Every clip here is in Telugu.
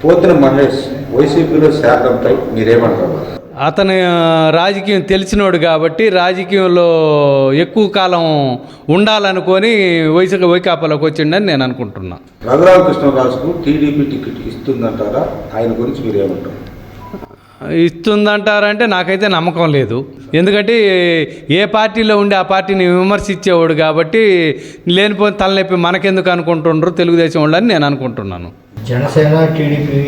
పోతిన మహేష్ వైసీపీలో శాఖంపై మీరేమంటారు? అతను రాజకీయం తెలిసినోడు కాబట్టి రాజకీయంలో ఎక్కువ కాలం ఉండాలనుకొని వైకాపాలోకి వచ్చిండని నేను అనుకుంటున్నా. రఘురామకృష్ణరాజుకు టీడీపీ టికెట్ ఇస్తుందంటారా? ఆయన గురించి మీరేమంటారు? ఇస్తుందంటారంటే నాకైతే నమ్మకం లేదు. ఎందుకంటే ఏ పార్టీలో ఉండి ఆ పార్టీని విమర్శించేవాడు కాబట్టి లేనిపోయిన తలనొప్పి మనకెందుకు అనుకుంటుండ్రు తెలుగుదేశం వాళ్ళని నేను అనుకుంటున్నాను. జనసేన టీడీపీ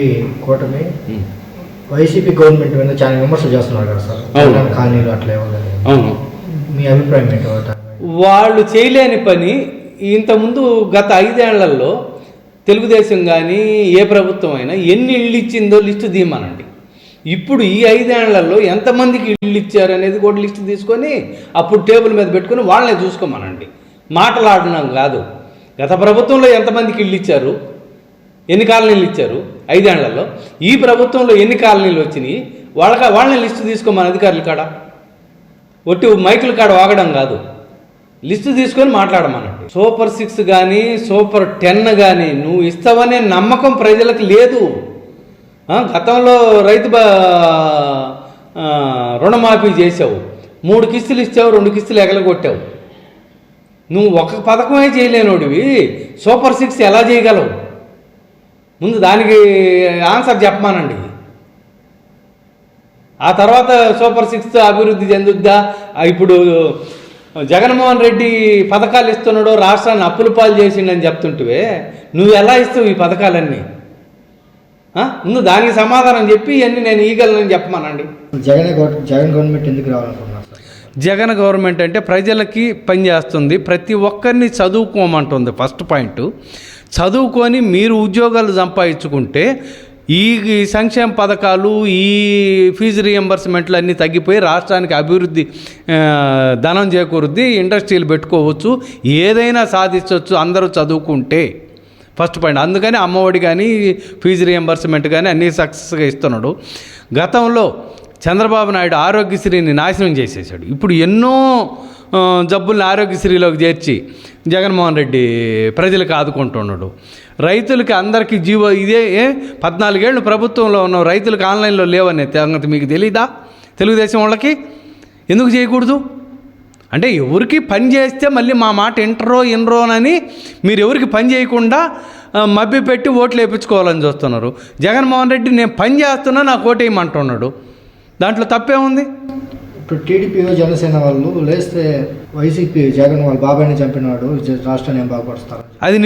కూటమి వైసీపీ గవర్నమెంట్ మీద చాలా విమర్శలు చేస్తున్నారు కదా సార్, కాలనీలు అట్లా అవును. మీ అభిప్రాయం ఏంటి? వాళ్ళు చేయలేని పని ఇంతకుముందు గత 5 ఏళ్లలో తెలుగుదేశం కానీ ఏ ప్రభుత్వం అయినా ఎన్ని ఇళ్ళు ఇచ్చిందో లిస్టు తీయమనండి. ఇప్పుడు ఈ 5 ఏళ్లలో ఎంతమందికి ఇళ్ళు ఇచ్చారు అనేది కూడా లిస్టు తీసుకొని అప్పుడు టేబుల్ మీద పెట్టుకొని వాళ్ళనే చూసుకోమనండి. మాటలాడినాం కాదు. గత ప్రభుత్వంలో ఎంతమందికి ఇళ్ళు ఇచ్చారు, ఎన్ని కాలనీలు ఇచ్చారు 5 ఏళ్లలో, ఈ ప్రభుత్వంలో ఎన్ని కాలనీలు వచ్చినాయి వాళ్ళని లిస్టు తీసుకోమని అధికారుల కాడ ఒట్టి మైకుల కాడ వాగడం కాదు, లిస్టు తీసుకొని మాట్లాడమనండి. సూపర్ 6 కానీ సూపర్ 10 కానీ నువ్వు ఇస్తావనే నమ్మకం ప్రజలకు లేదు. గతంలో రైతు రుణమాఫీ చేసావు, 3 కిస్తులు ఇచ్చావు, 2 కిస్తులు ఎగలగొట్టావు. నువ్వు ఒక పథకమే చేయలేనోడివి సూపర్ 6 ఎలా చేయగలవు? ముందు దానికి ఆన్సర్ చెప్పమానండి. ఆ తర్వాత సూపర్ 6 అభివృద్ధి చెందుద్దా? ఇప్పుడు జగన్మోహన్ రెడ్డి పథకాలు ఇస్తున్నాడో రాష్ట్రాన్ని అప్పుల పాలు చేసిండని చెప్తుంటే నువ్వు ఎలా ఇస్తావు ఈ పథకాలన్నీ? ముందు దానికి సమాధానం చెప్పి ఇవన్నీ నేను ఈగలని చెప్పమానండి. జగన్ గవర్నమెంట్ ఎందుకు రావాలనుకున్నారు? జగన్ గవర్నమెంట్ అంటే ప్రజలకి పనిచేస్తుంది, ప్రతి ఒక్కరిని చదువుకోమంటుంది. ఫస్ట్ పాయింట్, చదువుకొని మీరు ఉద్యోగాలు సంపాదించుకుంటే ఈ సంక్షేమ పథకాలు, ఈ ఫీజు రియంబర్స్మెంట్లు అన్నీ తగ్గిపోయి రాష్ట్రానికి అభివృద్ధి ధనం చేకూరుద్ది, ఇండస్ట్రీలు పెట్టుకోవచ్చు, ఏదైనా సాధించవచ్చు అందరూ చదువుకుంటే. First point. అందుకని అమ్మఒడి కానీ ఫీజు రియంబర్స్మెంట్ కానీ అన్నీ సక్సెస్గా ఇస్తున్నాడు. గతంలో చంద్రబాబు నాయుడు ఆరోగ్యశ్రీని నాశనం చేసేసాడు. ఇప్పుడు ఎన్నో జబ్బుల్ని ఆరోగ్యశ్రీలోకి చేర్చి జగన్మోహన్ రెడ్డి ప్రజలకు ఆదుకుంటున్నాడు. రైతులకి అందరికీ ఇదే 14 ఏళ్ళు ప్రభుత్వంలో ఉన్న రైతులకు ఆన్లైన్లో లేవనే సంగతి మీకు తెలీదా? తెలుగుదేశం వాళ్ళకి ఎందుకు చేయకూడదు? అంటే ఎవరికి పని చేస్తే మళ్ళీ మా మాట ఇనరోనని మీరు ఎవరికి పని చేయకుండా మభ్య పెట్టి ఓట్లు వేయించుకోవాలని చూస్తున్నారు. జగన్మోహన్ రెడ్డి నేను పని చేస్తున్నా నాకు ఓటు వేయమంటున్నాడు, దాంట్లో తప్పేముంది? ఇప్పుడు టీడీపీ జనసేన వాళ్ళు లేస్తే వైసీపీ జగన్ వాళ్ళ బాబాయ్ని చంపినాడు రాష్ట్రాన్ని ఏం బాగుపరుస్తారు? అది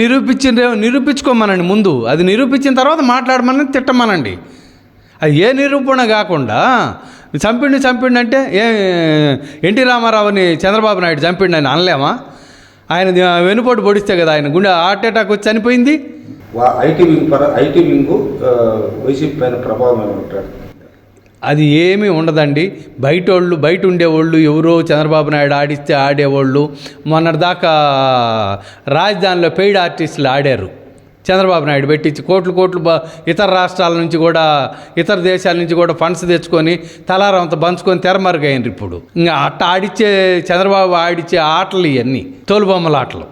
నిరూపించుకోమనండి ముందు. అది నిరూపించిన తర్వాత మాట్లాడమని తిట్టమనండి. అది ఏ నిరూపణ కాకుండా చంపిండు అంటే ఎన్టీ రామారావుని చంద్రబాబు నాయుడు చంపిండు అని అనలేమా? ఆయన వెనుపోటు పొడిస్తే కదా ఆయన గుండె హార్ట్ అటాక్ వచ్చి చనిపోయింది. ఐటీ వింగ్ వైసీపీ పైన ప్రభావం ఏమంటాడు? అది ఏమీ ఉండదండి. బయట ఉండేవాళ్ళు ఎవరో చంద్రబాబు నాయుడు ఆడిస్తే ఆడేవాళ్ళు. మొన్నటిదాకా రాజధానిలో పెయిడ్ ఆర్టిస్టులు ఆడారు. చంద్రబాబు నాయుడు పెట్టించి కోట్లు ఇతర రాష్ట్రాల నుంచి కూడా ఇతర దేశాల నుంచి కూడా ఫండ్స్ తెచ్చుకొని తలారంతా పంచుకొని తెరమరుగైనరు. ఇప్పుడు ఇంకా అట్ట చంద్రబాబు ఆడిచ్చే ఆటలు ఇవన్నీ తోలుబొమ్మల ఆటలు.